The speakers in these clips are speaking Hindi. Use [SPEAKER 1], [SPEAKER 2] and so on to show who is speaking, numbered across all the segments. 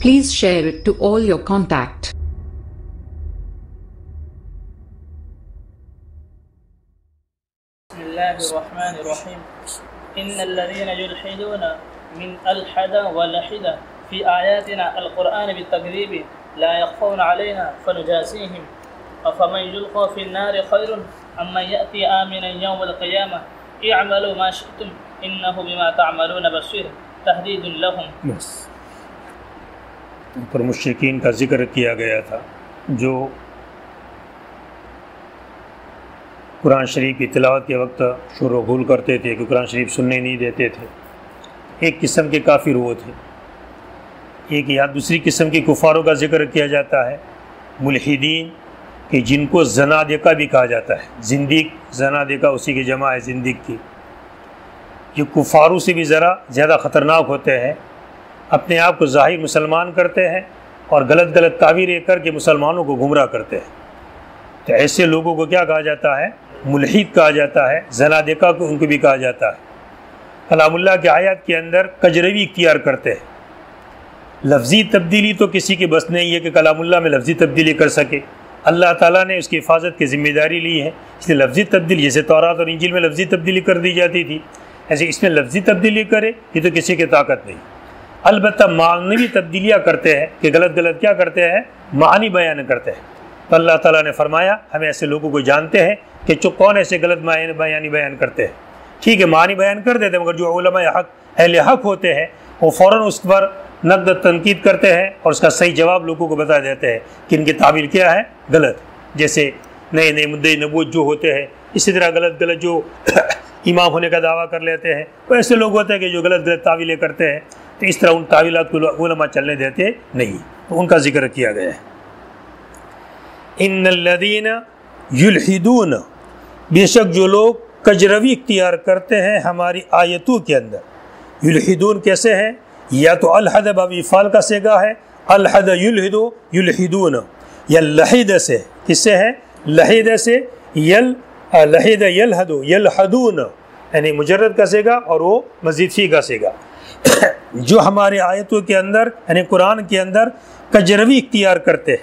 [SPEAKER 1] Please share it to all your contacts.
[SPEAKER 2] बिस्मिल्लाहिर्रहमानिर्रहीम इन्नल्लज़ीना युल्हिदूना मिन अल्हद वलहिद फ़ी आयातिना अल-क़ुरआन बित्तकज़ीब ला यख़फ़ूना अलैना फ़नुजाज़ीहिम अफ़मन युल्क़ा फ़िन्नारि ख़ैरुन अम्मन यअती आमिनन यौमल क़ियामह इअमलू मा शि'तुम इन्नहु बिमा तअमलून बसीर तहदीदुन लहुम।
[SPEAKER 3] बस पर मुश्रिकीन का जिक्र किया गया था जो कुरान शरीफ की तिलावत के वक्त शुरू भूल करते थे कि कुरान शरीफ सुनने नहीं देते थे। एक किस्म के काफिर वो थे। एक या दूसरी किस्म के कुफारों का जिक्र किया जाता है मुल्हिदीन कि जिनको जनादिका भी कहा जाता है। जिंदीक जनादिका उसी की जमा है जिंदीक की। ये कुफारों से भी ज़रा ज़्यादा ख़तरनाक होते हैं। अपने आप को ज़ाहिर मुसलमान करते हैं और गलत गलत ताबीरें करके मुसलमानों को गुमराह करते हैं। तो ऐसे लोगों को क्या कहा जाता है? मुल्हिद कहा जाता है। जनादिका को उनको भी कहा जाता है। कलामुल्लाह के आयत के अंदर कजरवी इख्तियार करते हैं। लफ्ज़ी तब्दीली तो किसी के बस नहीं है कि कलामुल्लाह में लफ्ज़ी तब्दीली कर सके। अल्लाह ताला ने उसकी हिफाजत की ज़िम्मेदारी ली है। इसलिए लफ्ज़ी तब्दीली, जैसे तौरात और इंजील में लफ्ज़ी तब्दीली कर दी जाती थी, ऐसे इसमें लफ्ज़ी तब्दीली करे ये तो किसी की ताकत नहीं। अलबत्ता मानवी तब्दीलियाँ करते हैं कि गलत गलत क्या करते हैं? मानी बयान करते हैं। तो अल्लाह ताला ने फरमाया हम ऐसे लोगों को जानते हैं कि जो कौन ऐसे गलत बयानी बयान करते हैं। ठीक है, मानी बयान कर देते हैं, मगर जो उलमा हक़ अहले हक़ होते हैं वो फ़ौरन उस पर नक़द तनकीद करते हैं और उसका सही जवाब लोगों को बता देते हैं कि इनकी ताबीर क्या है, गलत। जैसे नए नए मुद्दे नबूवत जो होते हैं, इसी तरह गलत गलत जो इमाम होने का दावा कर लेते हैं, वो ऐसे लोग होते हैं कि जो गलत गलत तावीलें करते हैं। तो इस तरह उन तावीलात को उलमा चलने देते नहीं, तो उनका जिक्र किया गया है। इन्नल्लज़ीना युल्हिदून, बेशक जो लोग कजरवी इख्तियार करते हैं हमारी आयतों के अंदर। युल्हिदून कैसे है? या तो अलहद बाबी फ़ाल का सेगा है, अलहद युल्हिदो युल्हिदून, या लहिद से, किससे है? लहिद से, यल लहिद यलहदो यलहदून, यानी मुजर्रद का सेगा और वो मज़ीद फ़ी का सेगा। जो हमारे आयतों के अंदर यानी कुरान के अंदर कजरवी इख्तियार करते हैं।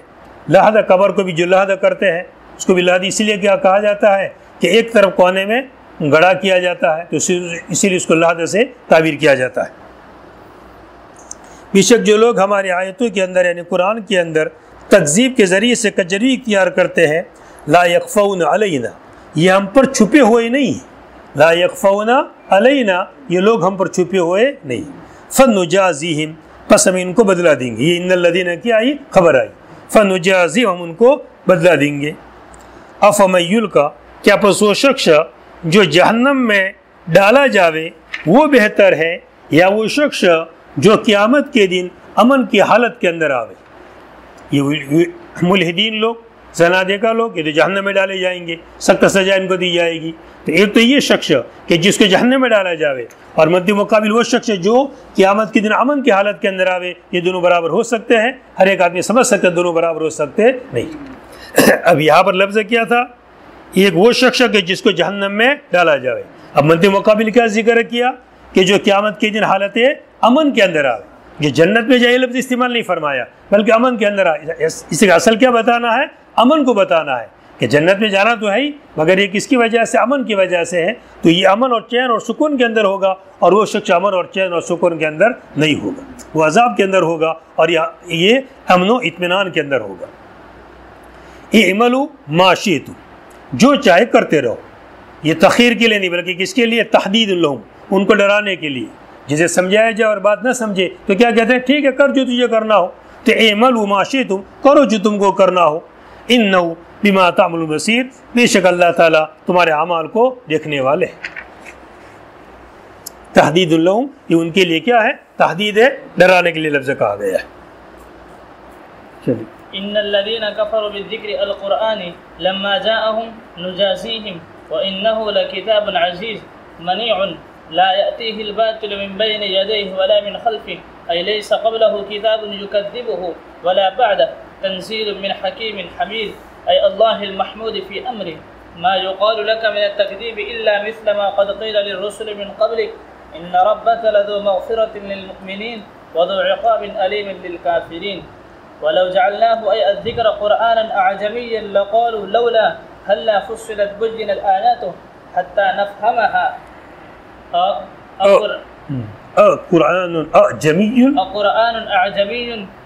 [SPEAKER 3] लहद कबर को भी जो लहद करते हैं उसको भी लहद इसलिए क्या कहा जाता है कि एक तरफ कोने में गड़ा किया जाता है, तो इसीलिए उसको लहद से ताबीर किया जाता है। बेशक जो लोग हमारे आयतों के अंदर यानी कुरान के अंदर तकज़ीब के ज़रिए से कजरवी इख्तियार करते हैं, ला यख़फ़ूना अलैना, ये हम पर छुपे हुए नहीं। ला यख़फ़ूना अलैना, ये लोग हम पर छुपे हुए नहीं। फ़नुजाज़ीहिम, बस हम इनको बदला देंगे। ये इन्नल्लज़ीना की आई खबर आई, फ़नुजाज़ी, हम उनको बदला देंगे। अफ़मन युल्क़ा, क्या बस वो शख्स जो जहन्नम में डाला जावे वो बेहतर है या वो शख्स जो क़यामत के दिन अमन की हालत के अंदर आवे? ये मुल्हिदीन लोग, ज़नादिका लोग, ये तो जहन्नम में डाले जाएंगे, सख्त सज़ा इनको दी जाएगी। तो एक तो ये शख्स कि जिसको जहन्नम में डाला जावे, और मद्दे मुकाबिल वो शख्स जो क़यामत के दिन अमन की हालत के अंदर आवे। ये दोनों बराबर हो सकते हैं? हर एक आदमी समझ सकता है दोनों बराबर हो सकते नहीं। अब यहाँ पर लफ्ज़ क्या था? एक वो शख्स कि जिसको जहन्नम में डाला जावे। अब मद्दे मुकाबिल क्या जिक्र किया कि जो क़यामत के दिन हालत अमन के अंदर आवे। ये जन्नत में जाए लफ्ज़ इस्तेमाल नहीं फरमाया, बल्कि अमन के अंदर आए। इसका असल क्या बताना है? अमन को बताना है कि जन्नत में जाना तो है ही, मगर ये किसकी वजह से? अमन की वजह से है। तो ये अमन और चैन और सुकून के अंदर होगा, और वो शख्स अमन और चैन और सुकून के अंदर नहीं होगा, वो अजाब के अंदर होगा, और ये अमन व इत्मीनान के अंदर होगा। इअमलू मा शिअतुम, जो चाहे करते रहो। ये तख़ीर के लिए नहीं, बल्कि किसके लिए? तहदीद लहुम, उनको डराने के लिए। जिसे समझाया जाए और बात न समझे तो क्या कहते हैं? ठीक है, कर जो तुझे करना हो। तो इअमलू मा शिअतुम, करो जो तुमको करना हो। इन्नहु बिमा तामलून बसीर, बेशक अल्लाह ताला तुम्हारे अमाल को देखने वाले। तहदीद लहुम, ये उनके लिए क्या है? तहदीद है, डराने के लिए लफ्ज़ कहा गया है। चलिए,
[SPEAKER 2] इन्नल्लज़ीना कफ़रू बिज़्ज़िक्रि अल-क़ुरआनी लम्मा जाअहुम नुजाज़ीहिम व इन्नहु लकिताबुन अज़ीज़ मनीउन ला यअतीहिल बातिलु मिन बैनि यदैहि वला मिन ख़ल्फ़िहि अय लैसा क़ब्लहु किताबुन युकज़्ज़िबुहु वला बअदहु तंज़ीलुम मिन हकीमिन हमीद अय अल्लाहिल महमूद फ़ी अम्रिहि मा युक़ालु लका मिन अत-तकज़ीब इल्ला मिस्ल मा क़द क़ील लिर्रुसुलि मिन क़ब्लिक इन्न रब्बक लज़ू मग़फ़िरतिन लिलमुमिनीन वज़ू इक़ाबिन अलीमिन लिलकाफ़िरीन वलौ जअलनाहु अज़्ज़िक्र क़ुरआनन अअजमिय्यन लक़ालू लौला हल्ला फ़ुस्सिलत बुय्यिनत आयातुहु हत्ता नफ़हमहा
[SPEAKER 3] क़ुरआन
[SPEAKER 2] अअजमिय्युन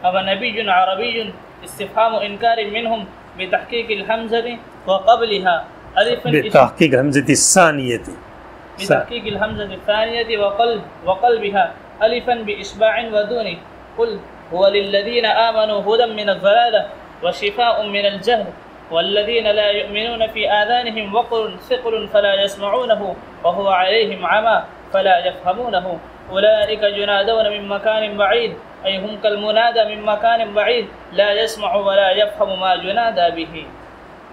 [SPEAKER 2] अव नबिय्युन अरबिय्युन इस्तिफ़हाम इनकार मिनहुम बितहक़ीक़िल हमज़ति व क़ब्लिहा अलिफ़न
[SPEAKER 3] बितहक़ीक़ हमज़ति सानियति
[SPEAKER 2] बितहक़ीक़िल हमज़ति सानियति व क़ल्बिहा अलिफ़न बिइस्बाइन व दूनि क़ुल हुवा लिल्लज़ीना आमनू हुदन मिनज़ ज़लालह व शिफ़ाउन मिनल जहल वल्लज़ीना ला युमिनून फ़ी आज़ानिहिम वक़्रुन सिक़्रुन फ़ला यस्मऊनहु व हुवा अलैहिम अमा फ़ला यफ़हमूनहु उलाइका युनादौन मिन मकानिन बईद अय हुम कल मुनादा मिन मकानिन बईद ला यस्मउ व ला यफ़हमु मा युनादा बिही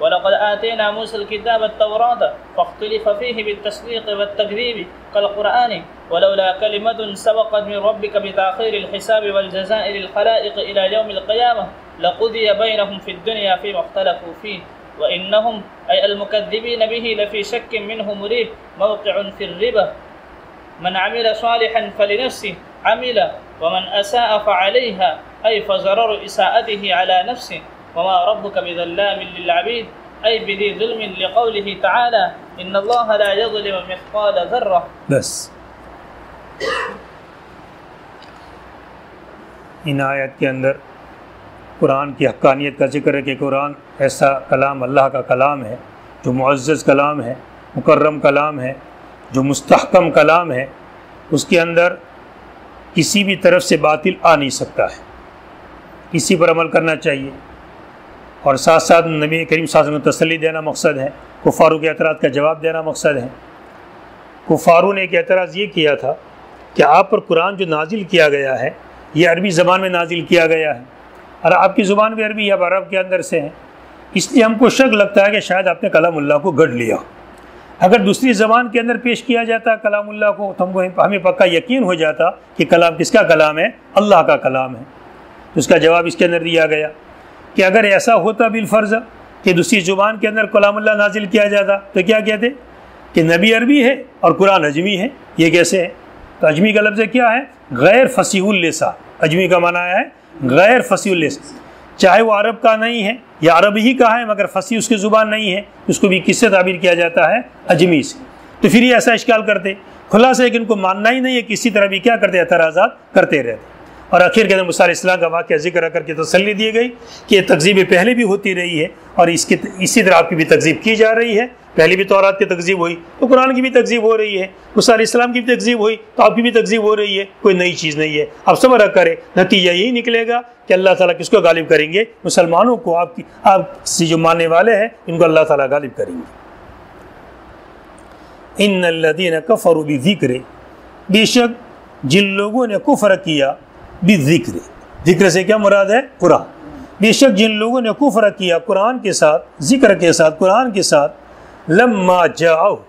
[SPEAKER 2] वलक़द आतैना मूसल किताब अत-तौरात फ़ख्तलिफ़ फ़ीहि बित-तस्दीक़ वत-तकज़ीब कल-क़ुरआन वलौला कलिमतुन सबक़त मिन रब्बिक बितअख़ीरिल हिसाब वल जज़ाइ लिल ख़लाइक़ इला यौमिल क़ियामह लक़ुदिय बैनहुम फ़िद-दुनिया फ़ीमा इख़्तलफ़ू फ़ीहि व इन्नहुम अय अल-मुकज़्ज़िबीन बिही लफ़ी शक्किन मिन्हु मुरीब मौक़िउन फ़िर-रिबा मन अमिल सालिहन फ़लिनफ़्सिहि अमिल व मन असाअ फ़अलैहा अय फ़ज़ररु इसाअतिहि अला नफ़्सिहि वमा रब्बुक बिज़ल्लामिन लिल-अबीद अय बिज़ी ज़ुल्मिन लिक़ौलिहि तआला इन्नल्लाह ला यज़लिमु मिस्क़ाल ज़र्रा।
[SPEAKER 3] बस इन आयत के अंदर कुरान की हक़ानियत का जिक्र है कि कुरान ऐसा कलाम अल्लाह का कलाम है जो मुअज़्ज़ज़ कलाम है, मुकर्रम कलाम है, जो मुस्तहकम कलाम है। उसके अंदर किसी भी तरफ से बातिल आ नहीं सकता है, इसी पर अमल करना चाहिए। और साथ साथ नबी करीम सल्लल्लाहु अलैहि वसल्लम को तसल्ली देना मकसद है, कुफ़ारों के एतराज़ का जवाब देना मकसद है। कुफ़ारों ने एक एतराज़ ये किया था कि आप पर कुरान जो नाजिल किया गया है ये अरबी ज़बान में नाजिल किया गया है और आपकी ज़ुबान भी अरबी या अरब के अंदर से है, इसलिए हमको शक लगता है कि शायद आपने कलामुल्लाह को गढ़ लिया। अगर दूसरी ज़बान के अंदर पेश किया जाता कलामुल्लाह को तो हमें पक्का यकीन हो जाता कि कलाम किसका कलाम है, अल्लाह का कलाम है। तो उसका जवाब इसके अंदर दिया गया कि अगर ऐसा होता बिलफ़र्ज़ कि दूसरी ज़ुबान के अंदर कलामुल्लाह नाजिल किया जाता तो क्या कहते कि नबी अरबी है और कुरान अजमी है। ये कैसे है? तो अजमी का लफ्ज़ क्या है? गैर फसीहुल लिसान। अजमी का माना है गैर फसीहुल लिसान, चाहे वो अरब का नहीं है या अरब ही का है मगर फसी उसकी ज़ुबान नहीं है, उसको भी किससे ताबीर किया जाता है? अजमी से। तो फिर ये ऐसा इश्काल करते, खुलासा है कि इनको मानना ही नहीं है, किसी तरह भी क्या करते, एतराज़ात करते रहते। और आखिर के अंदर मूसा अलैहिस्सलाम का वाक़या जिक्र करके तसल्ली दी गई कि ये तकज़ीब पहले भी होती रही है और इसी तरह आपकी भी तकज़ीब की जा रही है। पहले भी तौरात की तकज़ीब हुई तो कुरान की भी तकज़ीब हो रही है, मूसा अलैहिस्सलाम की भी तकज़ीब हुई तो आपकी भी तकज़ीब हो रही है, कोई नई चीज़ नहीं है। आप सब्र करें, नतीजा यही निकलेगा कि अल्लाह ताला किसको गालिब करेंगे? मुसलमानों को, आपसे जो मानने वाले हैं इनको अल्लाह ताला गालिब करेंगे। इन्नल्लज़ीना कफ़रू बिज़िक्र, बेशक जिन लोगों ने कुफ्र किया, बिज़िक्र, ज़िक्र से क्या मुराद है? कुरान। बेशक जिन लोगों ने कुफ्र किया कुरान के साथ, ज़िक्र के साथ, कुरान के साथ, लम्मा जाओ,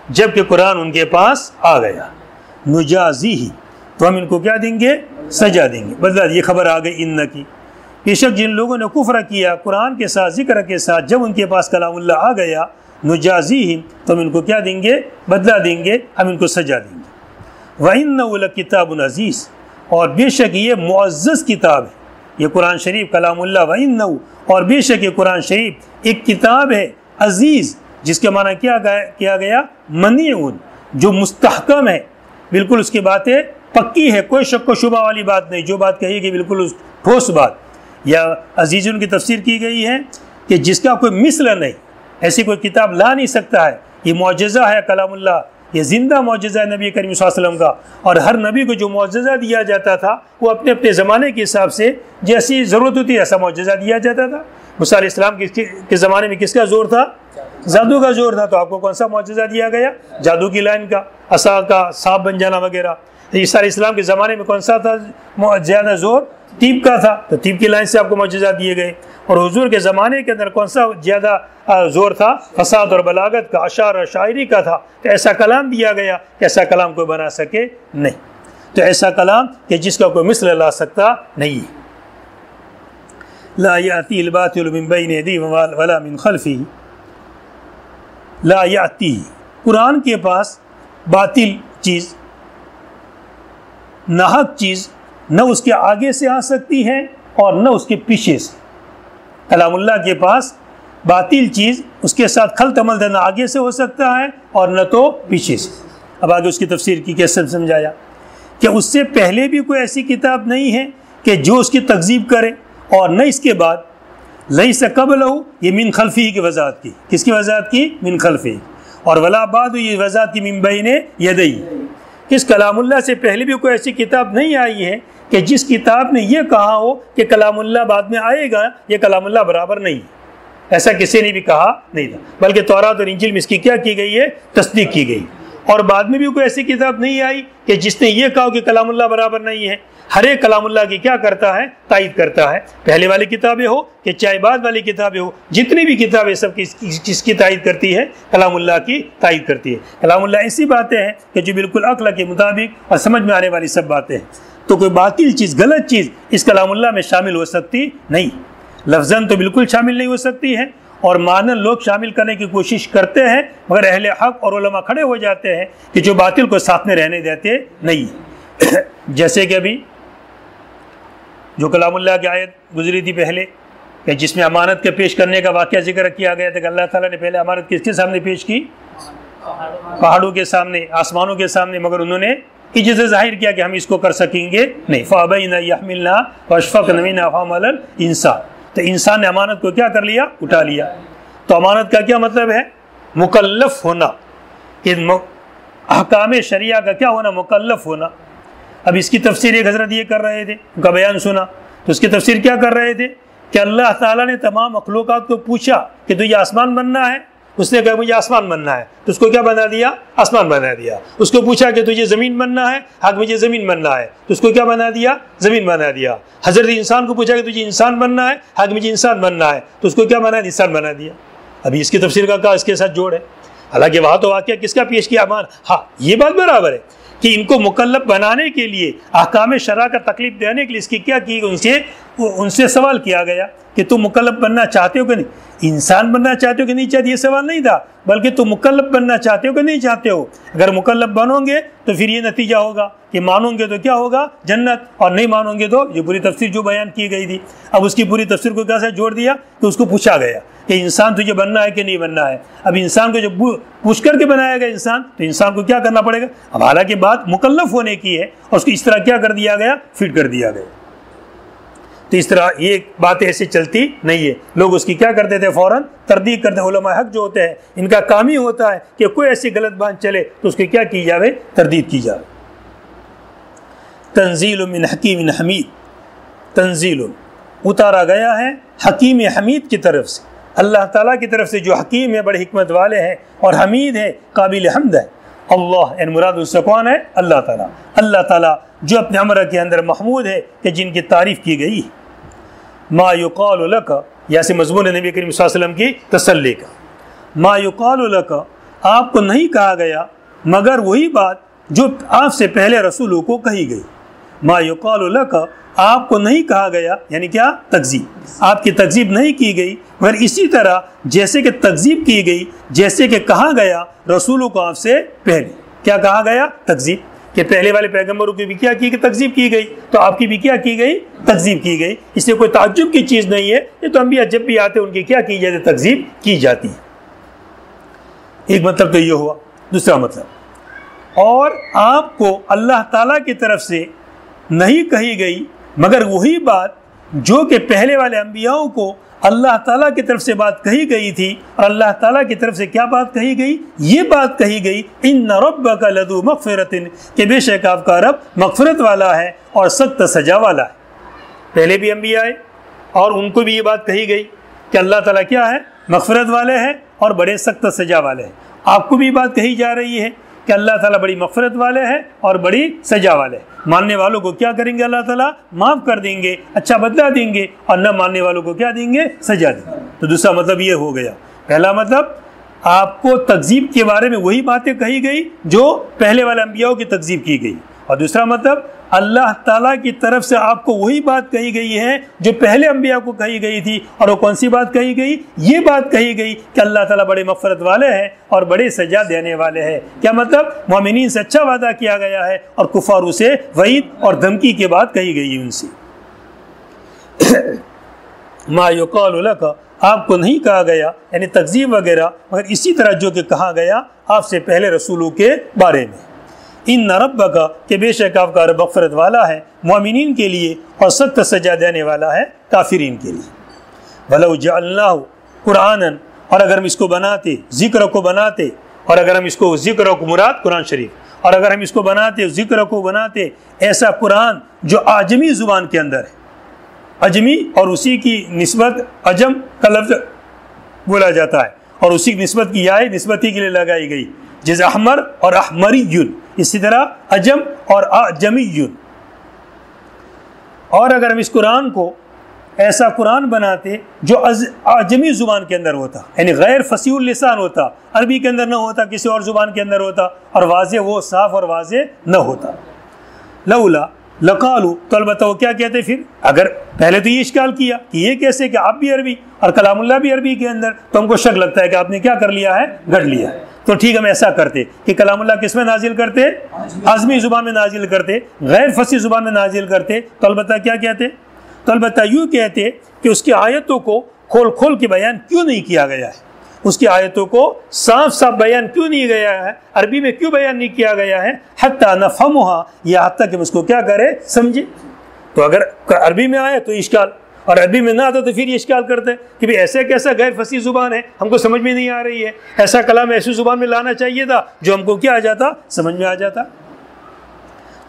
[SPEAKER 3] जबकि कुरान उनके पास आ गया, नुजाज़ीही, तो हम इनको क्या देंगे? सजा देंगे, बदला। ये खबर आ गई इन्न की। बेशक जिन लोगों ने कुफ्र किया कुरान के साथ, ज़िक्र के साथ, जब उनके पास कलामुल्लाह आ गया, नुजाज़ीही, तो हम इनको क्या देंगे? बदला देंगे, हम इनको सजा देंगे। व इन्नहु लकिताबुन अज़ीज़, और बेशक ये मुअज़्ज़ज़ किताब है, ये कुरान शरीफ कलामुल्लाह। व इन्नहु, और बेशक ये कुरान शरीफ एक किताब है अज़ीज़, जिसके माना क्या किया गया? मनीउन, जो मुस्तहकम है, बिल्कुल उसकी बातें पक्की है, कोई शक व शुबा वाली बात नहीं, जो बात कही गई बिल्कुल उस ठोस बात। या अजीज़ुन की तफसीर की गई है कि जिसका कोई मिसल नहीं, ऐसी कोई किताब ला नहीं सकता है। ये मुअज्जिज़ा है कलामुल्लाह, ये ज़िंदा मुअज्जिज़ा है नबी करीम सल्लल्लाहु अलैहि वसल्लम का। और हर नबी को जो मुअज्जिज़ा दिया जाता था वो अपने अपने ज़माने के हिसाब से जैसी ज़रूरत होती है ऐसा मुअज्जिज़ा दिया जाता था। मूसा अलैहिस्सलाम के ज़माने में किसका ज़ोर था? जादू का ज़ोर था। तो आपको कौन सा मुअज्जिज़ा दिया गया? जादू की लाइन का, असा का सांप बन जाना वगैरह। ईसा अलैहिस्सलाम के ज़माने में कौन सा था ज़्यादा ज़ोर? तीब का था, तो तीब की लाइन से आपको मुअज्जिज़ा दिए गए। और हुजूर के ज़माने के अंदर कौन सा ज़्यादा ज़ोर था? फसाद और बलागत का, अशार और शायरी का था। तो ऐसा कलाम दिया गया कि ऐसा कलाम कोई बना सके नहीं। तो ऐसा कलाम कि जिसका कोई मिसल ला सकता नहीं है। ला यातील बातिल मिन बैन यदीहि वला मिन खल्फिही, ला याती, कुरान के पास बातिल चीज़ नाहक चीज़ न उसके आगे से आ सकती है और न उसके पीछे से। कलामुल्लाह के पास बातिल चीज़ उसके साथ खलतमल न आगे से हो सकता है और न तो पीछे से। अब आगे उसकी तफसीर की कैसे समझाया कि उससे पहले भी कोई ऐसी किताब नहीं है कि जो उसकी तकज़ीब करे, और न इसके बाद लैसा क़ब्लहु, ये मिन खल्फ़ी की वज़ाहत की। किसकी वज़ाहत की? मिन खल्फ़ी। और वला बाद, ये वज़ाहत की मिन बैने यदै। किस कलामुल्लाह से पहले भी कोई ऐसी किताब नहीं आई है कि जिस किताब ने यह कहा हो कि कलामुल्लाह बाद में आएगा, ये कलामुल्लाह बराबर नहीं है। ऐसा किसी ने भी कहा नहीं था, बल्कि तौरात और इंजील में इसकी क्या की गई है? तस्दीक की गई। और बाद में भी कोई ऐसी किताब नहीं आई कि जिसने ये कहा कि कलामुल्लाह बराबर नहीं है। हर एक कलामुल्लाह की क्या करता है? तायीद करता है। पहले वाली किताबें हो कि चाहे बाद वाली किताबें हो, जितनी भी किताबें सब किसकी तायीद करती है? कलामुल्लाह की तायीद करती है। कलामुल्लाह ऐसी बातें हैं कि जो बिल्कुल अक्ल के मुताबिक और समझ में आने वाली सब बातें हैं। तो कोई बातिल चीज़, गलत चीज़ इस कलामुल्लाह में शामिल हो सकती नहीं। लफ्ज़न तो बिल्कुल शामिल नहीं हो सकती है, और मानन लोग शामिल करने की कोशिश करते हैं, मगर अहले हक और उलमा खड़े हो जाते हैं कि जो बातिल को साथ में रहने देते नहीं। जैसे कि अभी जो कलामुल्लाह की आयत गुजरी थी पहले कि जिसमें अमानत के पेश करने का वाक़या जिक्र किया गया था कि अल्लाह ताला ने पहले अमानत किसके सामने पेश की? पहाड़ों के सामने, आसमानों के सामने, मगर उन्होंने इज्जत ज़ाहिर किया कि हम इसको कर सकेंगे नहीं। फ़अबैना यहमिलना वअशफ़क़्ना मिन्हा वहमलल इंसान। तो इंसान ने अमानत को क्या कर लिया? उठा लिया। तो अमानत का क्या मतलब है? मुकल्लफ होना, कि अहकाम शरिया का क्या होना? मुकल्लफ होना। अब इसकी तफसीर एक हज़रत ये कर रहे थे, उनका बयान सुना, तो उसकी तफसीर क्या कर रहे थे कि अल्लाह ताला ने तमाम मखलूक़ात को पूछा कि तुझे आसमान बनना है? उसने कहा मुझे आसमान बनना है, तो उसको क्या बना दिया? आसमान बना दिया। उसको पूछा कि तुझे ज़मीन बनना है? हाँ मुझे ज़मीन बनना है, तो उसको क्या बना दिया? ज़मीन बना दिया। हज़रत इंसान को पूछा कि तुझे इंसान बनना है? हाँ मुझे इंसान बनना है, तो उसको क्या बना? इंसान बना दिया। अभी इसकी तफसीर का इसके साथ जोड़ है। हालांकि वहाँ तो वाक़या किसका पेश किया? अमान। हाँ ये बात बराबर है कि इनको मुकल्लफ बनाने के लिए, अहकाम शरा का तकलीफ देने के लिए इसकी क्या की? उनसे सवाल किया गया कि तुम मुकल्लफ बनना चाहते हो कि नहीं? इंसान बनना चाहते हो कि नहीं चाहते? ये सवाल नहीं था, बल्कि तुम मुकल्लफ बनना चाहते हो कि नहीं चाहते हो? अगर मुकल्लफ बनोगे तो फिर ये नतीजा होगा कि मानोगे तो क्या होगा? जन्नत, और नहीं मानोगे तो ये पूरी तफसीर जो बयान की गई थी। अब उसकी पूरी तफसीर को कैसे जोड़ दिया कि उसको पूछा गया कि इंसान तुझे बनना है कि नहीं बनना है। अब इंसान को जब पूछ करके बनाया गया इंसान, तो इंसान को क्या करना पड़ेगा? अब हालांकि बात मुकल्लफ होने की है, और उसको इस तरह क्या कर दिया गया? फिट कर दिया गया। तो इस तरह ये बात ऐसे चलती नहीं है। लोग उसकी क्या करते थे? फ़ौरन तरदीद करते हैं। उलमा हक जो होते हैं इनका काम ही होता है कि कोई ऐसी गलत बात चले तो उसकी क्या की जाए? तरदीद की जाए। तंजील मिन हकीम हमीद, तंजील उतारा गया है हकीम हमीद की तरफ से, अल्लाह ताला की तरफ से, जो हकीम है, बड़े हिकमत वाले हैं, और हमीद है, काबिल हम्द है। अल्लाह एन मुराद उससे कौन है? अल्लाह ताला। अल्लाह ताला जो अपने अमर के अंदर महमूद है कि जिनकी तारीफ़ की गई। मा युक़ालु लक, यासे मज़मून नबी करीम सल्लल्लाहु अलैहि वसल्लम की तसल्ली का। मा युक़ालु लक, आपको नहीं कहा गया मगर वही बात जो आपसे पहले रसूलों को कही गई। मा युक़ालु लक, आपको नहीं कहा गया, यानी क्या? तकज़ीब, आपकी तकज़ीब नहीं की गई, मगर इसी तरह जैसे कि तकज़ीब की गई, जैसे कि कहा गया रसूलों को आपसे पहले। क्या कहा गया? तकज़ीब, कि पहले वाले पैगम्बरों की भी क्या की? तकज़ीब की गई, तो आपकी भी क्या की गई? तकज़ीब की गई। इसलिए कोई ताज्जुब की चीज़ नहीं है, ये तो अंबिया जब भी आते उनकी क्या की जाती? तकज़ीब की जाती है। एक मतलब तो ये हुआ। दूसरा मतलब, और आपको अल्लाह ताला की तरफ से नहीं कही गई मगर वही बात जो कि पहले वाले अंबियाओं को अल्लाह ताला की तरफ से बात कही गई थी। और अल्लाह ताला की तरफ से क्या बात कही गई? ये बात कही गई, इन्ना रब्बका लदू मग़फ़िरतिन, कि बेशक आपका रब मग़फ़िरत वाला है और सख्त सजा वाला है। पहले भी अंबिया आए और उनको भी ये बात कही गई कि अल्लाह ताला क्या है? मग़फ़िरत वाले हैं और बड़े सख्त सजा वाले हैं। आपको भी बात कही जा रही है कि अल्लाह ताला बड़ी मग़फ़िरत वाले हैं और बड़ी सजा वाले हैं। मानने वालों को क्या करेंगे? अल्लाह ताला माफ़ कर देंगे, अच्छा बदला देंगे, और न मानने वालों को क्या देंगे? सजा देंगे। तो दूसरा मतलब ये हो गया। पहला मतलब, आपको तकज़ीब के बारे में वही बातें कही गई जो पहले वाले अंबियाओं की तकज़ीब की गई, और दूसरा मतलब अल्लाह ताला की तरफ से आपको वही बात कही गई है जो पहले अंबिया को कही गई थी। और वो कौन सी बात कही गई? ये बात कही गई कि अल्लाह ताला बड़े मग़फ़िरत वाले हैं और बड़े सजा देने वाले हैं। क्या मतलब? मोमिनीन से अच्छा वादा किया गया है और कुफारों से वईद और धमकी के बात कही गई है उनसे। मा युक़ालु लका, आपको नहीं कहा गया यानी तकज़ीब वगैरह, मगर इसी तरह जो कि कहा गया आपसे पहले रसूलों के बारे में। इन रब्बका, के बेशक आपका रब मग़फ़िरत वाला है मोमिनीन के लिए और सख्त सजा देने वाला है काफिरीन के लिए। वलौ जअलनाहु कुरानन, और अगर हम इसको बनाते, ज़िक्र को बनाते, और अगर हम इसको ज़िक्र को मुराद कुरान शरीफ, और अगर हम इसको बनाते, ज़िक्र को बनाते ऐसा कुरान जो आजमी ज़ुबान के अंदर है, अजमी और उसी की निस्बत अजम का लफ्ज़ बोला जाता है और उसी की निस्बत की याय निस्बती के लिए लगाई गई, जैसे अहमर और अहमरीयुन, इसी तरह अजम और अजमीयुन। और अगर हम इस कुरान को ऐसा कुरान बनाते जो अजमी ज़ुबान के अंदर होता, यानी गैर फसीहुल लिसान होता, अरबी के अंदर न होता, किसी और ज़ुबान के अंदर होता, और वाज़े वो साफ़ और वाज़े न होता, लौला लकालू, तो अलबत्ता वो क्या कहते फिर? अगर पहले तो ये इश्काल किया कि ये कैसे कि आप भी अरबी और कलामुल्लाह भी अरबी के अंदर, तो हमको शक लगता है कि आपने क्या कर लिया है? गढ़ लिया है। तो ठीक, हम ऐसा करते कि कलामुल्लाह किस में नाजिल करते? आज़मी ज़ुबान में नाजिल करते, गैर फसी ज़ुबान में नाजिल करते। तो अलबत्ता क्या कहते? तो अलबत्ता यूँ कहते कि उसकी आयतों को खोल खोल के बयान क्यों नहीं किया गया है, उसकी आयतों को साफ साफ बयान क्यों नहीं गया है, अरबी में क्यों बयान नहीं किया गया है, हत्ता नफ़हमुहा, या हत्ता कि उसको क्या करे? समझे। तो अगर अरबी में आए तो इश्काल, और अरबी में ना आता तो फिर ये इश्काल करते हैं कि भाई ऐसे कैसा गैर फसी ज़ुबान है, हमको समझ में नहीं आ रही है, ऐसा कलाम ऐसी ज़ुबान में लाना चाहिए था जो हमको क्या आ जाता? समझ में आ जाता।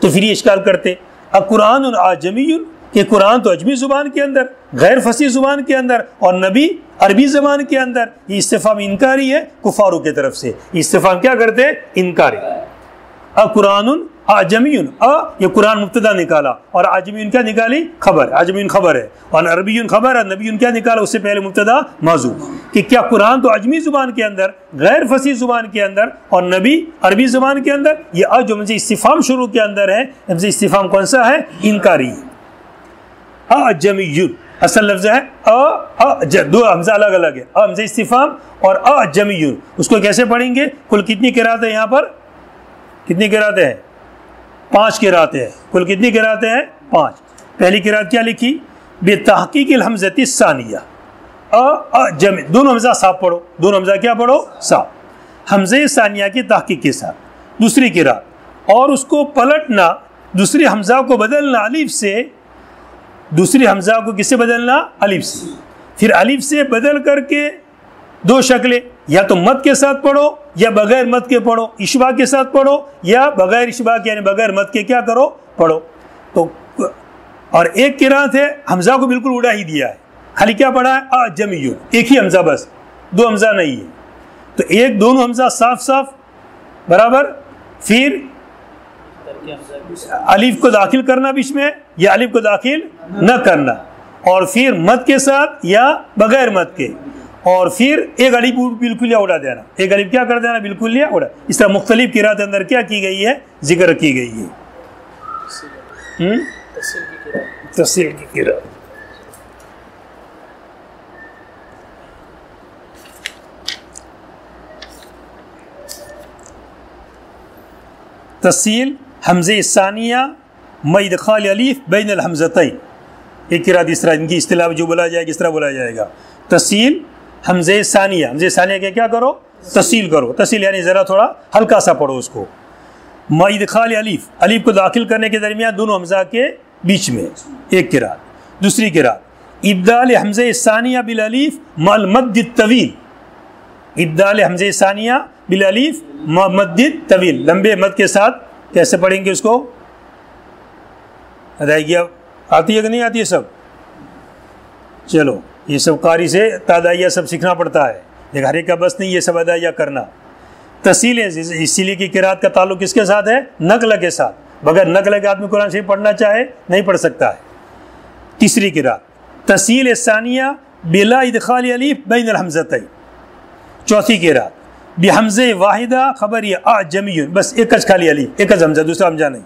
[SPEAKER 3] तो फिर ये इश्काल करते। अब कुरान आजमीयुन, कि कुरान तो अजमी ज़ुबान के अंदर, गैर फसी ज़ुबान के अंदर, और नबी अरबी ज़बान के अंदर, ये इस्तिफ़ाम इनकारी है कुफारों की तरफ से। इस्तिफ़ाम क्या करते हैं? इनकारी। कुरानुन आजमीयुन, ये कुरान मुब्तदा निकाला और आजमीयुन क्या निकाली? खबर। आजमीयुन खबर है और अरबीयुन खबर है, नबीयुन क्या निकाला? उससे पहले मुब्तदा मौजू, कि क्या कुरान तो अजमी ज़ुबान के अंदर, गैर फसी ज़ुबान के अंदर, और नबी अरबी ज़बान के अंदर। ये जो मुझे इस्तिफ़ाम शुरू के अंदर है, मुझे इस्तिफ़ाम कौन सा है? इनकारी। अजमीयुन असल लफ्ज़ है, दो हमज़ा अलग अलग है, हमज़ा इस्तिफ़ाम और अजमीयुन। उसको कैसे पढ़ेंगे? कुल कितनी किरातें यहाँ पर? कितनी किरातें हैं? 5 किरातें हैं। कुल कितनी किरातें हैं? 5। पहली किरात क्या लिखी? बेतहक़ीक़िल हमज़ति सानिया, अजमी, दोनों हमज़ा साफ पढ़ो, दोनों हमज़ा क्या पढ़ो? साफ, हमज़े सानिया की तहक़ीक़ के साथ। दूसरी किरात, और उसको पलटना, दूसरी हमज़ा को बदलना अलिफ से, दूसरी हमज़ा को किससे बदलना? अलिफ से। फिर अलिफ से बदल करके दो शक्लें, या तो मत के साथ पढ़ो या बगैर मत के पढ़ो, इशबा के साथ पढ़ो या बगैर इशबा के, यानी बगैर मत के क्या करो? पढ़ो। तो और एक किरात है हमज़ा को बिल्कुल उड़ा ही दिया है, खाली क्या पढ़ा है? अजमीयुन, एक ही हमज़ा बस, दो हमज़ा नहीं है। तो एक दोनों हमज़ा साफ साफ बराबर, फिर अलिफ को दाखिल करना बीच में या अलिफ को दाखिल न करना, और फिर मत के साथ या बगैर मत के, और फिर एक अलिफ बिल्कुल या उड़ा देना, एक अलिफ क्या कर देना? बिल्कुल या उड़ा। इस तरह मुख्तलिफ किरात अंदर क्या की गई है? जिक्र की गई है। तफसील की किरात। तफसील हमज़े सानिया मइदखाल अलीफ बैन अल हमज़तैन, एक किरात इस तरह, इनकी इस्तिलाह जो बोला जाएगा इस तरह बोला जाएगा। तफसील हमज़े सानिया, हमज़े सानिया के क्या करो? तफसील करो। तफसील यानी ज़रा थोड़ा हल्का सा पढ़ो उसको। मइदखाल अलीफ, अलीफ को दाखिल करने के दरमियान दोनों हमज़ा के बीच में, एक किरात। दूसरी किरात इब्दाल हमज़े सानिया बिल अलीफ मल मद्द तवील, इब्दाल हमज़े सानिया बिल अलीफ मद्द तवील, लंबे मद के साथ। कैसे पढ़ेंगे उसको? अदायगी आती है कि नहीं आती है सब? चलो, ये सब कारी से तादाइया सब सीखना पड़ता है, एक हर एक का बस नहीं ये सब अदाइया करना। तसील है, इसीलिए कि किरात का ताल्लुक किसके साथ है? नकल के साथ। बगैर नकल के आदमी कुरान शरीफ पढ़ना चाहे नहीं पढ़ सकता है। तीसरी किरात तसील सानिया बिला इदखाल अलीफ बैन अल हमज़तैन। चौथी किरात बिहमज़े वाहिदा खबर या अजमीयुन, बस एक खाली अलीफ, एक हमज़ा, दूसरा हमज़ा नहीं।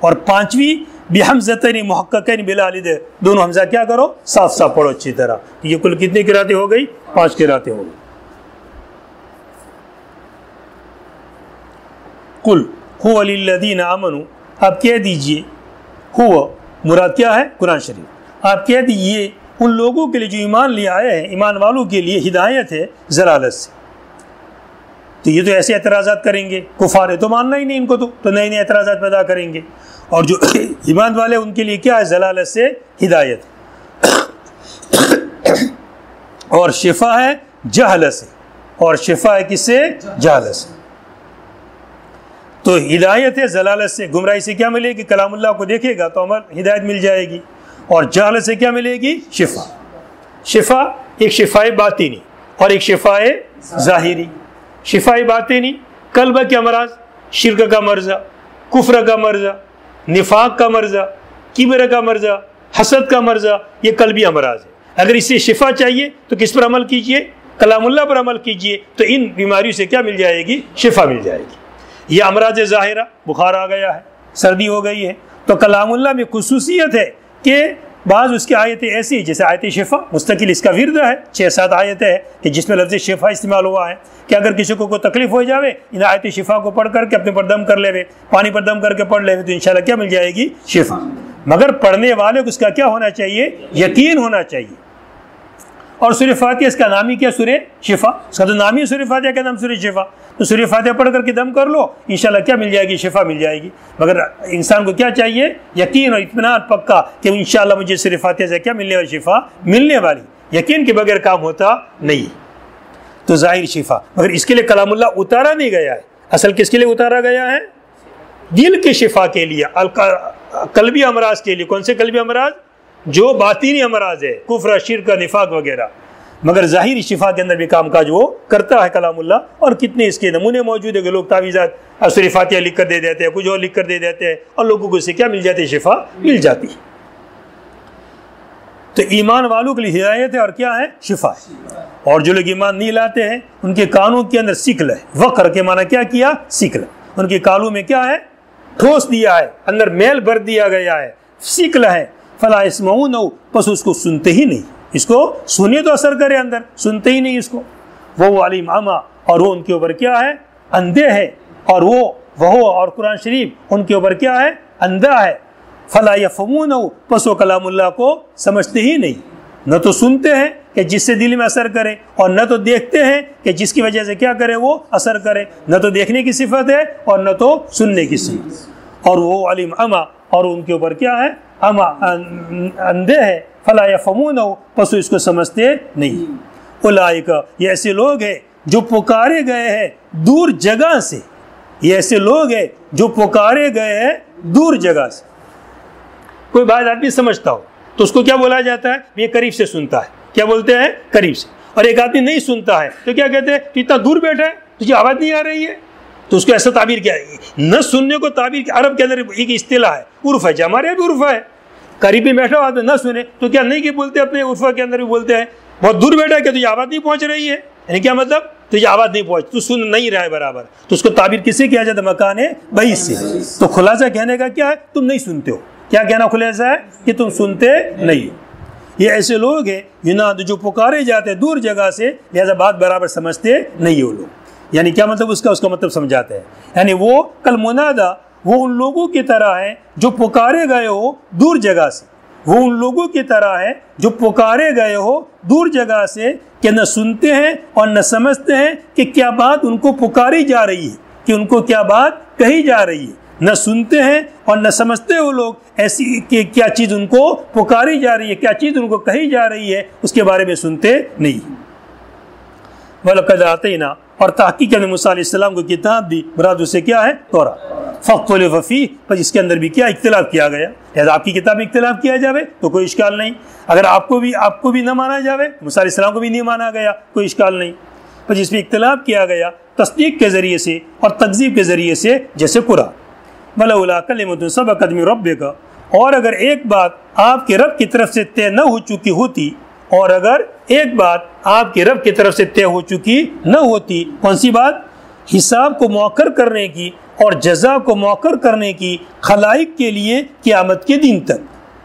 [SPEAKER 3] और पांचवी बिहमज़तैन मुहक्ककैन बिला अलिद, दोनों हमजा क्या करो, साफ साफ पढ़ो अच्छी तरह। ये कुल कितनी किरातें हो गई, 5 किरातें हो गई। कुल हुवा लिल्लज़ीना आमनू, आप कह दीजिए, हुवा मुराद क्या है, कुरान शरीफ। आप कह दीजिए उन लोगों के लिए जो ईमान ले आए हैं, ईमान वालों के लिए हिदायत है ज़लालत से। तो ये तो ऐसे एतराज़ात करेंगे, कुफार है तो मानना ही नहीं इनको, तो नए नए एतराज़ात पैदा करेंगे। और जो ईमान वाले उनके लिए क्या है, ज़लालत से हिदायत, और शिफा है जहलत से, और शिफा है किससे, जहलत से। तो हिदायत है ज़लालत से, गुमराही से क्या मिलेगी, कलामुल्लाह को देखेगा तो अमल हिदायत मिल जाएगी। और जहलत से क्या मिलेगी, शिफा। शिफा एक शिफाए बातिनी और एक शिफाए ज़ाहिरी। शिफाए बातिनी कल्ब के अमराज, शिर्क का मर्जा, कुफ्र का मर्जा, निफाक का मर्जा, किब्र का मर्जा, हसद का मर्जा, ये कल्बी अमराज है। अगर इससे शिफा चाहिए तो किस पर अमल कीजिए, कलामुल्लाह पर अमल कीजिए, तो इन बीमारियों से क्या मिल जाएगी, शिफा मिल जाएगी। ये अमराज ज़ाहिरा, बुखार आ गया है, सर्दी हो गई है, तो कलामुल्लाह में खुसूसियत है कि बाज़ उसकी आयतें ऐसी, जैसे आयत शिफा मुस्तकिल इसका विर्द है, 6-7 आयतें हैं कि जिसमें लफ्ज़ शिफा इस्तेमाल हुआ है कि अगर किसी को कोई तकलीफ हो जावे, इन आयत शिफा को पढ़ करके अपने पर दम कर लेवे, पानी पर दम करके पढ़ लेवे, तो इंशाल्लाह क्या मिल जाएगी, शिफा। मगर पढ़ने वाले को उसका क्या होना चाहिए, यकीन होना चाहिए। और सूरह फातिहा इसका नाम ही क्या, सूरह शिफा, उसका तो नाम ही सूरह फातिहा का नाम सूरह शिफा। तो सूरह फातिहा पढ़ करके दम कर लो, इंशाल्लाह क्या मिल जाएगी, शिफा मिल जाएगी। मगर इंसान को क्या चाहिए, यकीन और इत्मीनान पक्का कि इंशाल्लाह मुझे सूरह फातिहा से क्या मिलने वाली, शिफा मिलने वाली। यकीन के बगैर काम होता नहीं। तो ज़ाहिर शिफा, मगर इसके लिए कलामुल्लाह उतारा नहीं गया है। असल किसके लिए उतारा गया है, दिल के शिफा के लिए, कल्बी अमराज के लिए। कौन से कल्बी अमराज, जो बातिनी अमराज है, कुफ्र, शिर्क, निफाक वगैरह। मगर ज़ाहिरी शिफा के अंदर भी काम काज वो करता है कलामुल्लाह। और कितने इसके नमूने मौजूद है कि लोग तावीज़ात सूरह फातिहा लिख कर दे देते हैं, कुछ और लिख कर दे देते हैं, और लोगों को इससे क्या मिल जाती है, शिफा मिल जाती है। तो ईमान वालों के लिए हिदायत है और क्या है, शिफा है। और जो लोग ईमान नहीं लाते हैं उनके कानों के अंदर सिकल है। वक्र के माना क्या किया, सिकल। उनके कानों में क्या है, ठोस दिया है, अंदर मैल भर दिया गया है, सिकल है। फला यस्मऊन, बस उसको सुनते ही नहीं। इसको सुनिए तो असर करे, अंदर सुनते ही नहीं इसको। वो अलीम अमा, और वो उनके ऊपर क्या है, अंधे है। और वो और कुरान शरीफ उनके ऊपर क्या है, अंधा है। फला यफ़हमून, बस वो कलामुल्लाह को समझते ही नहीं। न तो सुनते हैं कि जिससे दिल में असर करे, और न तो देखते हैं कि जिसकी वजह से क्या करे, वो असर करे। न तो देखने की सिफत है और न तो सुनने की सिफत। और वो अलीम अमा, और उनके ऊपर क्या है, अमा, अंधे है। फला यफ़हमून, बस इसको समझते नहीं। उलाइका, ये ऐसे लोग हैं जो पुकारे गए हैं दूर जगह से। ये ऐसे लोग हैं जो पुकारे गए हैं दूर जगह से। कोई बात आदमी समझता हो तो उसको क्या बोला जाता है, ये करीब से सुनता है। क्या बोलते हैं, करीब से। और एक आदमी नहीं सुनता है तो क्या कहते हैं, तो इतना दूर बैठा है, तुझे आवाज़ नहीं आ रही है। तो उसको ऐसा ताबीर क्या है, न सुनने को ताबीर, अरब के अंदर एक इस्तिलाह है, उर्फ है, हमारे यहाँ भी उर्फ है। करीब में बैठा हुआ आदमी न सुने तो क्या नहीं कि बोलते, अपने उर्फा के अंदर भी बोलते हैं, बहुत दूर बैठा है क्या तुझे आवाज़ नहीं पहुँच रही है। यानी क्या मतलब, तुझे आवाज़ नहीं पहुँच, तू सुन नहीं रहा है बराबर। तो उसको ताबीर किससे किया जाता है, मकान है बई से। तो खुलासा कहने का क्या है, तुम नहीं सुनते हो। क्या कहना खुलासा है, कि तुम सुनते नहीं हो। ये ऐसे लोग हैं युनाद, जो पुकारे जाते हैं दूर जगह से, लिहाजा बात बराबर समझते नहीं है वो लोग। यानी क्या मतलब उसका मतलब समझाते हैं। यानी वो कल मुनादा, वो उन लोगों की तरह है जो पुकारे गए हो दूर जगह से। वो उन लोगों की तरह है जो पुकारे गए हो दूर जगह से, कि न सुनते हैं और न समझते हैं कि क्या बात उनको पुकारी जा रही है, कि उनको क्या बात कही जा रही है। न सुनते हैं और न समझते वो लोग ऐसी कि क्या चीज़ उनको पुकारी जा रही है, क्या चीज़ उनको कही जा रही है, उसके बारे में सुनते नहीं। वलक़द आतैना, और तहक़ीक़ में मूसा अलैहिस्सलाम को किताब दी, मुराद उससे क्या है, तौरा। फ़ख्तलिफ़ फ़ीह, पर इसके अंदर भी क्या इख्तिलाफ़ किया गया। लिहाजा आपकी किताब में इख्तिलाफ़ किया जावे तो कोई इश्काल नहीं। अगर आपको भी न माना जावे, मूसा अलैहिस्सलाम को भी नहीं माना गया, कोई इश्काल नहीं। पर जिसमें इख्तिलाफ़ किया गया तस्दीक़ के ज़रिए से और तकज़ीब के ज़रिए से, जैसे कुरान। वलौला कलिमतुन सबक़त मिन रब्बिका, और अगर एक बात आपके रब की तरफ से तय न हो चुकी होती, और अगर एक बात आपके रब की तरफ से तय हो चुकी न होती, कौन सी बात, हिसाब को मौखर करने की, और जज़ा को मौकर करने की खलाइक के लिए क़यामत के दिन तक।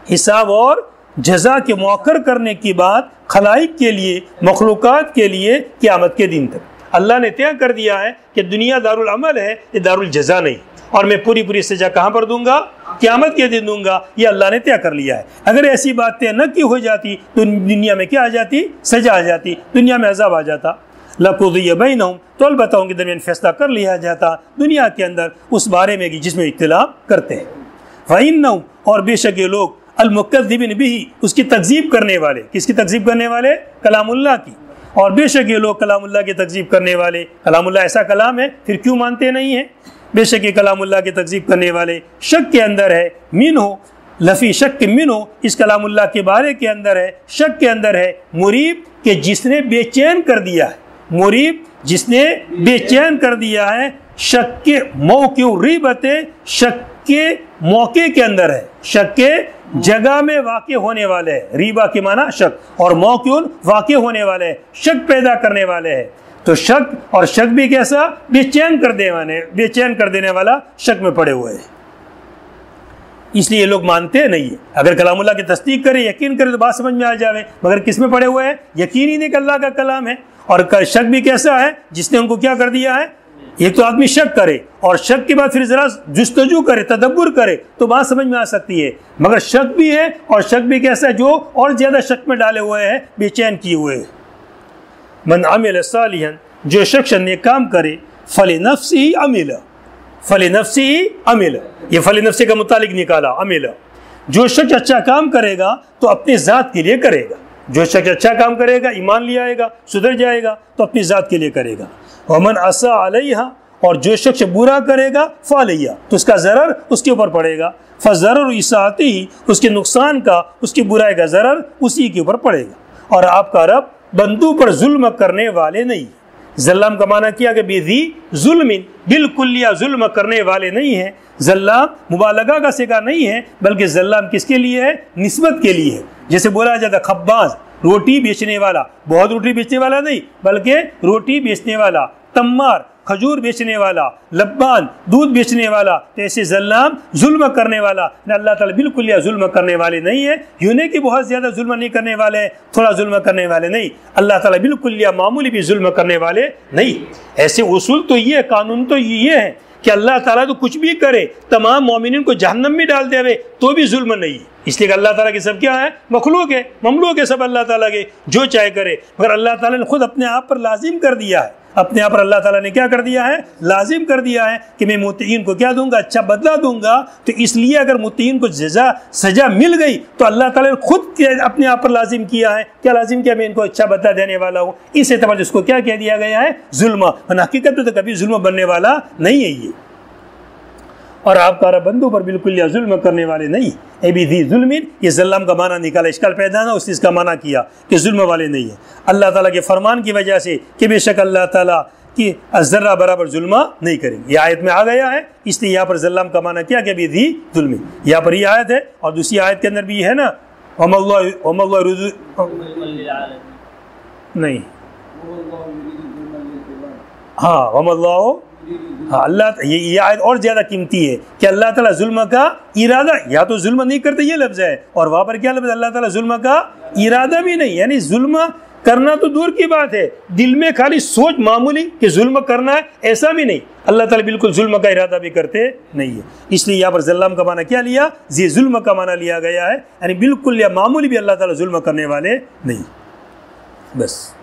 [SPEAKER 3] हिसाब और जज़ा के मौकर करने की बात खलाइक के लिए, मखलूक़ात के लिए क़यामत के दिन तक। अल्लाह ने तय कर दिया है कि दुनिया दारुल अमल है, ये दारुल जज़ा नहीं, और मैं पूरी पूरी सज़ा कहाँ पर दूंगा? क़यामत के दिन दूंगा। ये अल्लाह ने तय कर लिया है। अगर ऐसी बात तय न की हो जाती तो दुनिया में क्या आ जाती? सज़ा आ जाती, दुनिया में अज़ाब आ जाता। लक़ुज़िय बैनहुम, तो अलबत्ता उनके दरमियान फैसला कर लिया जाता दुनिया के अंदर उस बारे में कि जिसमें इख्तिलाफ करते हैं। फ़इन्नहुम, और बेशक ये लोग अल-मुकज़्ज़िबीन बिही, उसकी तकज़ीब करने वाले। किसकी तकज़ीब करने वाले? कलामुल्लाह की। और बेशक ये लोग कलामुल्लाह की तकज़ीब करने वाले। कलामुल्लाह ऐसा कलाम है, फिर क्यों मानते नहीं हैं? बेशक ये कलामुल्लाह की तकज़ीब करने वाले शक के अंदर है। मिन्हु लफ़ी शक मिन्हु, इस कलामुल्लाह के बारे के अंदर है, शक के अंदर है। मुरीब के जिसने बेचैन कर दिया है, मुरीब जिसने बेचैन कर दिया है। शक के मौके रिबते, शक के मौके के अंदर है, शक के जगह में वाक़े होने वाले है। रीबा के माना शक, और मौक़ून वाक़े होने वाले है, शक पैदा करने वाले है। तो शक, और शक भी कैसा? बेचैन कर देने वाला शक में पड़े हुए हैं। इसलिए लोग मानते नहीं है। अगर कलामुल्लाह की तस्दीक करे, यकीन करे तो बात समझ में आ जावे, मगर किस में पड़े हुए हैं? यकीन ही नहीं कि अल्लाह का कलाम है। और शक भी कैसा है? जिसने उनको क्या कर दिया है? एक तो आदमी शक करे, और शक के बाद फिर जरा जुस्तजू करे, तदब्बुर करे, तो बात समझ में आ सकती है। मगर शक भी है, और शक भी कैसा है? जो और ज्यादा शक में डाले हुए हैं, बेचैन किए हुए हैं। मन अमिल सालिहन, जो शख्स नेक काम करे, फलिनफ्सिही अमिल, फलिनफ्सिही अमिल, ये फलिनफ्सि का मुतालिक निकाला अमिल। जो शख्स अच्छा काम करेगा तो अपने ज़ात के लिए करेगा। जो शख्स अच्छा काम करेगा, ईमान ले आएगा, सुधर जाएगा, तो अपनी ज़ात के लिए करेगा। वमन असा अलैहा, और जो शख्स बुरा करेगा फ़ालैया, तो उसका ज़रर उसके ऊपर पड़ेगा। फ़ज़रर इसाअती ही, उसके नुकसान का, उसकी बुराई का ज़रर उसी के ऊपर पड़ेगा। और आपका रब बंदू पर जुल्म करने वाले नहीं। ज़ल्लाम का माना किया कि बेज़ी जुल्मिन, बिल्कुलिया जुल्म करने वाले नहीं है। ज़ल्लाम मुबालगा का सिगा नहीं है, बल्कि ज़ल्लाम किसके लिए है? निस्बत के लिए है। जैसे बोला जाता खब्बाज, रोटी बेचने वाला, बहुत रोटी बेचने वाला नहीं, बल्कि रोटी बेचने वाला। तम्मार, खजूर बेचने वाला। लब्बान, दूध बेचने वाला। तो ऐसे ज़ल्लाम, जुल्म करने वाला। अल्लाह ताला बिल्कुल या जुल्म करने वाले नहीं है। यूँ नहीं कि बहुत ज़्यादा जुल्म नहीं करने वाले, थोड़ा जुल्म करने वाले नहीं। अल्लाह ताला बिल्कुल या मामूली भी जुल्म करने वाले नहीं। ऐसे उसूल तो ये, कानून तो ये है कि अल्लाह ताला तो कुछ भी करे, तमाम मोमिनीन को जहन्नम में डाल देवे, तो भी जुल्म नहीं है। इसलिए कि अल्लाह ताला के सब क्या है? मखलूक है, ममलूक है सब अल्लाह ताला के, जो चाहे करे। मगर अल्लाह ताला ने खुद अपने आप पर लाजिम कर दिया है, अपने आप पर अल्लाह ताला ने क्या कर दिया है? लाजिम कर दिया है कि मैं मुत्तकीन को क्या दूंगा? अच्छा बदला दूंगा। तो इसलिए अगर मुत्तकीन को सजा मिल गई तो अल्लाह ताला ने खुद अपने आप पर लाजिम किया है। क्या लाजिम किया? मैं इनको अच्छा बदला देने वाला हूँ। इस एतबार से इसको क्या कह दिया गया है? जुल्म। हकीकत में तो कभी जुल्म बनने वाला नहीं है ये। और आपका रब बंदों पर बिल्कुल या जुल्म करने वाले नहीं। एबी जुल्मिन, ये ज़ल्लाम का माना निकाला, इश्काल पैदा ना उसने इसका माना किया कि जुल्म वाले नहीं है। अल्लाह ताला के फरमान की वजह से कि बेशक अल्लाह ताला की ज़र्रा बराबर जुल्म नहीं करेंगे, ये आयत में आ गया है। इसलिए यहाँ पर ज़ल्लाम का माना किया कि एबी जुल्मिन, यहाँ पर ये आयत है। और दूसरी आयत के अंदर भी है ना, नहीं, हाँ हाँ, अल्लाह, ये आयत और ज़्यादा कीमती है कि अल्लाह ताला जुल्म का इरादा, या तो जुल्म नहीं करते ये लफ्ज़ है, और वहाँ पर क्या लफ्ज़? अल्लाह ताला जुल्म का इरादा भी नहीं, यानी जुल्म करना तो दूर की बात है, दिल में खाली सोच मामूली कि जुल्म करना है, ऐसा भी नहीं। अल्लाह ताला बिल्कुल जुल्म का इरादा भी करते नहीं है। इसलिए यहाँ पर ज़ल्लाम का माना क्या लिया? जी जुल्म का माना लिया गया है, यानी बिल्कुल या मामूली भी अल्लाह ताला जुल्म करने वाले नहीं। बस।